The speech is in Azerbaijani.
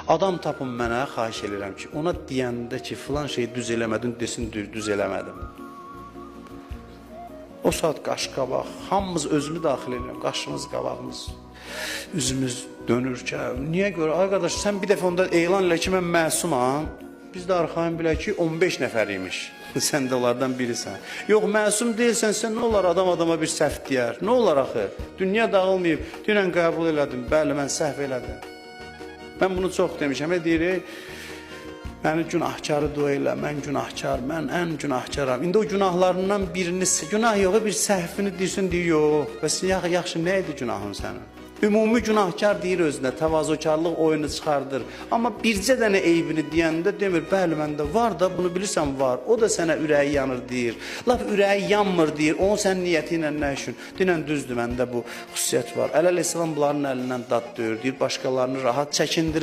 Adam tapın mənə, xahiş edirəm ki, ona deyəndə ki, filan şeyi düz eləmədin, desin düz eləmədim. O saat qaş-qabaq, hamımız özümü daxil edirəm, qaşımız, qabağımız, üzümüz dönür ki, niyə görə? Ay qardaş, sən bir dəfə onda elan elə ki, mən məsumam, biz də arxayın bilək ki, 15 nəfər imiş. Sən də onlardan birisən. Yox, məsum deyilsən, sən nə olar adam adama bir səhv deyər? Nə olar axı? Dünya dağılmayıb, dünən qəbul elədim, bəli, mən səhv elədim. Mən bunu çox demişəm, deyirik, məni günahkarı dua elə, mən günahkar, mən ən günahkaram. İndi o günahlarından birini, günah yox, bir səhvini deyirsin, deyir, yox. Bəs yaxşı, nə idi günahın sənin? Ümumi günahkar deyir özünə, təvazökarlıq oyunu çıxardır. Amma bircə dənə eybini deyəndə demir, bəli, məndə var da, bunu bilirsən var. O da sənə ürəyi yanır deyir. Laf ürəyi yanmır deyir, onun sən niyyəti ilə nə üçün? Dinən düzdür, məndə bu xüsusiyyət var. Əleyhissalam bunların əlindən dad döyür, deyir, başqalarını rahat çəkindirir.